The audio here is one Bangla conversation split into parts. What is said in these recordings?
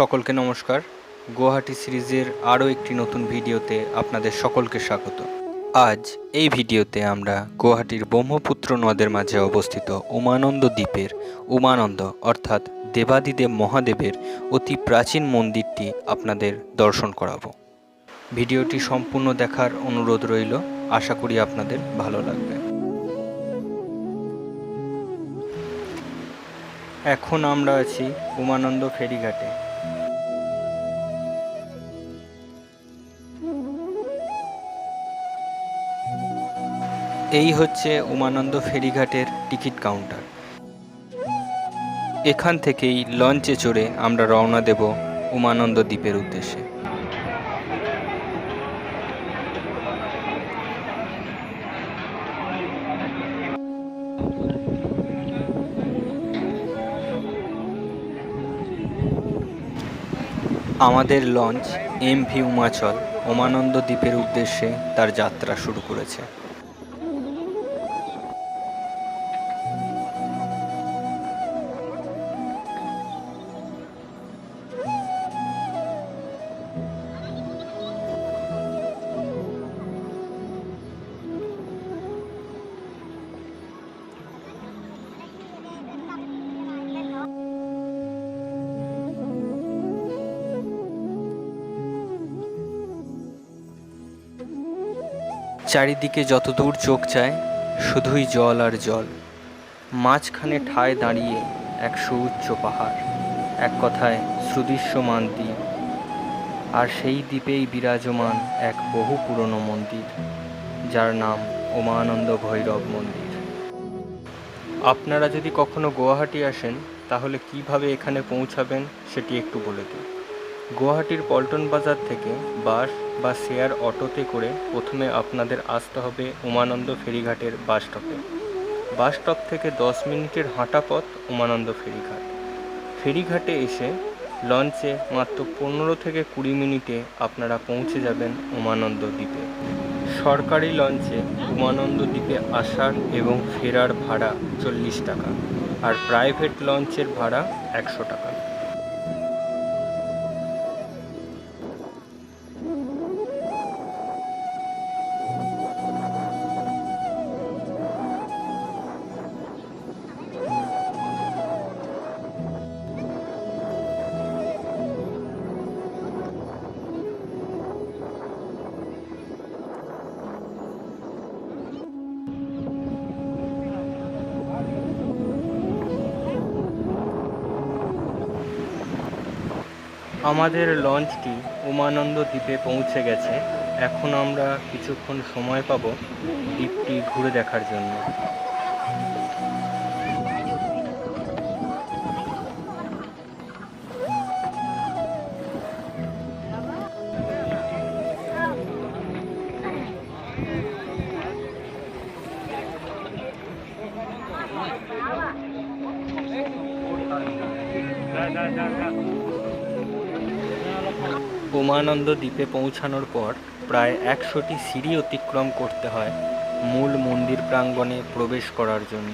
সকলকে নমস্কার। গুয়াহাটি সিরিজের আরও একটি নতুন ভিডিওতে আপনাদের সকলকে স্বাগত। আজ এই ভিডিওতে আমরা গুয়াহাটির ব্রহ্মপুত্র নদের মাঝে অবস্থিত উমানন্দ দ্বীপের উমানন্দ অর্থাৎ দেবাদিদেব মহাদেবের অতি প্রাচীন মন্দিরটি আপনাদের দর্শন করাবো। ভিডিওটি সম্পূর্ণ দেখার অনুরোধ রইল। আশা করি আপনাদের ভালো লাগবে। এখন আমরা আছি উমানন্দ ফেরিঘাটে। এই হচ্ছে উমানন্দ ফেরিঘাটের টিকিট কাউন্টার। এখান থেকেই লঞ্চে চড়ে আমরা রওনা দেব উমানন্দ দ্বীপের উদ্দেশ্যে। আমাদের লঞ্চ এমভি উমাচল উমানন্দ দ্বীপের উদ্দেশ্যে তার যাত্রা শুরু করেছে। চারিদিকে যতদূর চোখ যায় শুধুই জল আর জল। মাঝখানে ঠায় দাঁড়িয়ে এক সুউচ্চ পাহাড়, এক কথায় সুদৃশ্যমান দ্বীপ। আর সেই দ্বীপেই বিরাজমান এক বহু পুরনো মন্দির, যার নাম উমানন্দ ভৈরব মন্দির। আপনারা যদি কখনো গুয়াহাটি আসেন তাহলে কিভাবে এখানে পৌঁছাবেন সেটি একটু বলে দিই। গুয়াহাটির পল্টন বাজার থেকে বাস বা শেয়ার অটোতে করে প্রথমে আপনাদের আসতে হবে উমানন্দ ফেরিঘাটের বাস স্টপে। বাস স্টপ থেকে 10 মিনিটের হাঁটা পথ উমানন্দ ফেরিঘাট। ফেরিঘাটে এসে লঞ্চে মাত্র 15 থেকে 20 মিনিটে আপনারা পৌঁছে যাবেন উমানন্দ দ্বীপে। সরকারি লঞ্চে উমানন্দ দ্বীপে আসার এবং ফেরার ভাড়া 40 টাকা, আর প্রাইভেট লঞ্চের ভাড়া 100 টাকা। আমাদের লঞ্চটি উমানন্দ দ্বীপে পৌঁছে গেছে। এখন আমরা কিছুক্ষণ সময় পাব দ্বীপটি ঘুরে দেখার জন্য। উমানন্দ দ্বীপে পৌঁছানোর পর প্রায় 100টি সিঁড়ি অতিক্রম করতে হয় মূল মন্দির প্রাঙ্গণে প্রবেশ করার জন্য।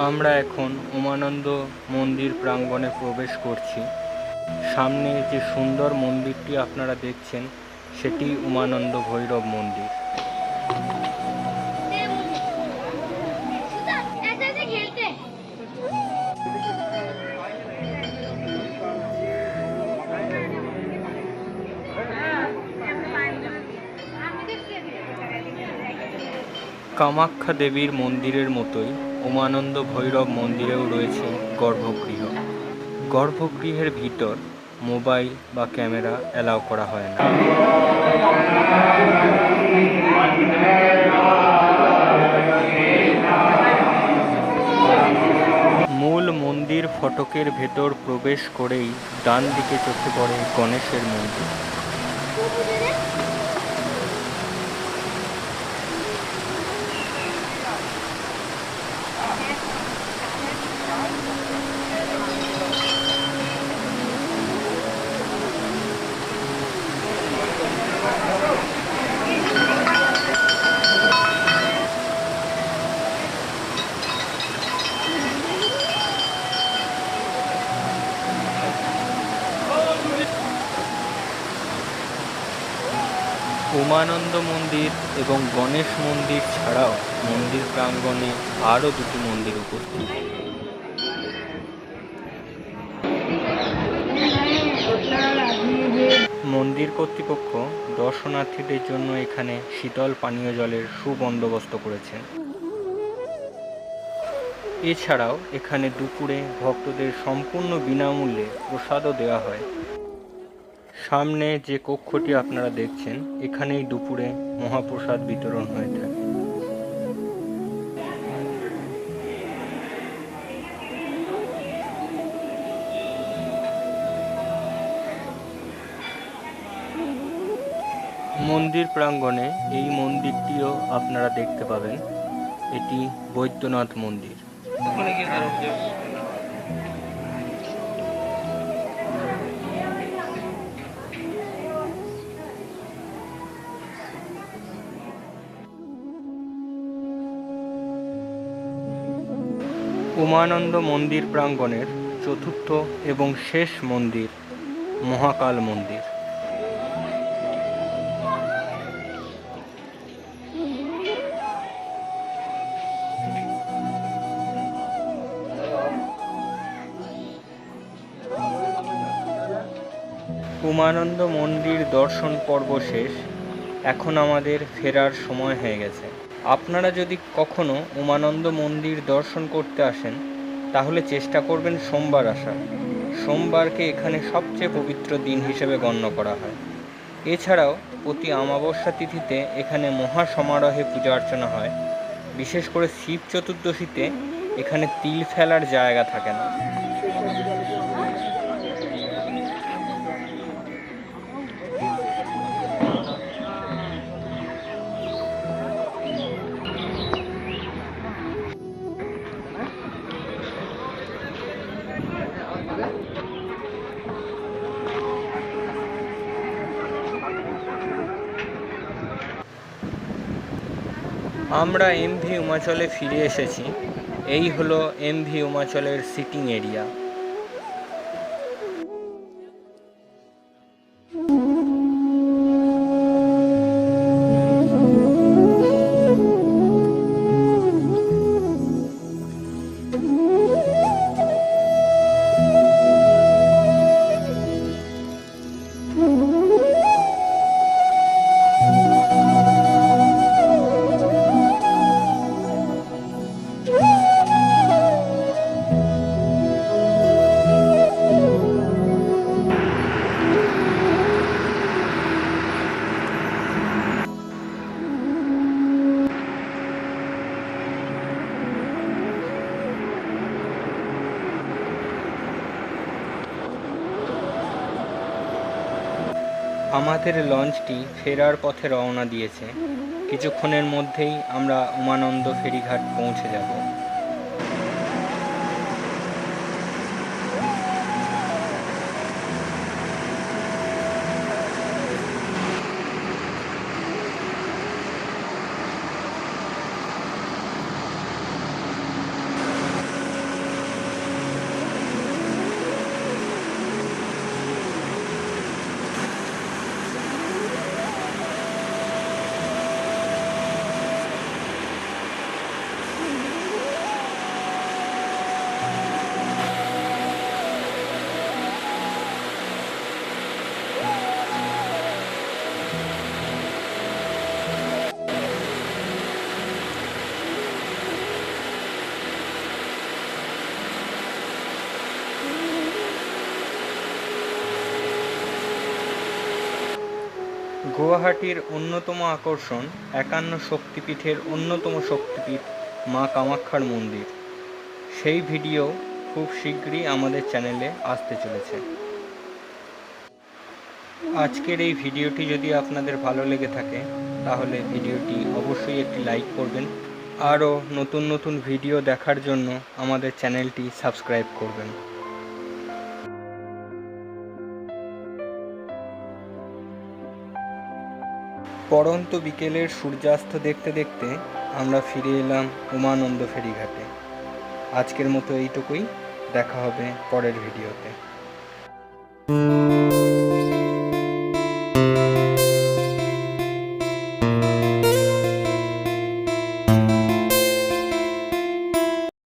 আমরা এখন উমানন্দ মন্দির প্রাঙ্গণে প্রবেশ করছি। সামনে যে সুন্দর মন্দিরটি আপনারা দেখছেন সেটি উমানন্দ ভৈরব মন্দির। কামাখ্যা দেবীর মন্দিরের মতোই উমানন্দ ভৈরব মন্দিরেও রয়েছে গর্ভগৃহ। গর্ভগৃহের ভিতর মোবাইল বা ক্যামেরা অ্যালাউ করা হয় না। মূল মন্দির ফটকের ভেতর প্রবেশ করেই ডান দিকে চোখে পড়ে গণেশের মন্দির। উমানন্দ মন্দির এবং গণেশ মন্দির ছাড়াও মন্দির প্রাঙ্গণে আরও দুটি মন্দির উপস্থিত। মন্দির কর্তৃপক্ষ দর্শনার্থীদের জন্য এখানে শীতল পানীয় জলের সুবন্দোবস্ত করেছেন। এছাড়াও এখানে দুপুরে ভক্তদের সম্পূর্ণ বিনামূল্যে প্রসাদও দেওয়া হয়। সামনে যে কক্ষটি আপনারা দেখছেন, এখানেই দুপুরে মহাপ্রসাদ বিতরণ হয়ে থাকে। মন্দির প্রাঙ্গণে এই মন্দিরটিও আপনারা দেখতে পাবেন। এটি বৈদ্যনাথ মন্দির। উমানন্দ মন্দির প্রাঙ্গণের চতুর্থ এবং শেষ মন্দির মহাকাল মন্দির। উমানন্দ মন্দির দর্শন পর্ব শেষ। এখন আমাদের ফেরার সময় হয়ে গেছে। আপনারা যদি কখনো উমানন্দ মন্দির দর্শন করতে আসেন, তাহলে চেষ্টা করবেন সোমবার আসার। সোমবারকে এখানে সবচেয়ে পবিত্র দিন হিসেবে গণ্য করা হয়। এছাড়াও প্রতি অমাবস্যা তিথিতে এখানে মহা সমারোহে পূজা অর্চনা হয়। বিশেষ করে শিব চতুর্দশীতে এখানে তিল ফেলার জায়গা থাকে না। আমরা এমভি উমাচলে ফিরে এসেছি। এই হলো এমভি উমাচলের সিটিং এরিয়া। আমাদের লঞ্চটি ফেরার পথে রওনা দিয়েছে। কিছুক্ষণের মধ্যেই আমরা উমানন্দ ফেরিঘাট পৌঁছে যাব। গুয়াহাটির অন্যতম আকর্ষণ ৫১ শক্তিপীঠের অন্যতম শক্তিপীঠ মা কামাখ্যার মন্দির। সেই ভিডিও খুব শীঘ্রই আমাদের চ্যানেলে আসতে চলেছে। আজকের এই ভিডিওটি যদি আপনাদের ভালো লেগে থাকে তাহলে ভিডিওটি অবশ্যই একটি লাইক করবেন। আরও নতুন নতুন ভিডিও দেখার জন্য আমাদের চ্যানেলটি সাবস্ক্রাইব করবেন। পড়ন্ত বিকেলের সূর্যাস্ত দেখতে দেখতে আমরা ফিরে এলাম উমানন্দ ফেরিঘাটে। আজকের মতো এইটুকুই, দেখা হবে পরের ভিডিওতে।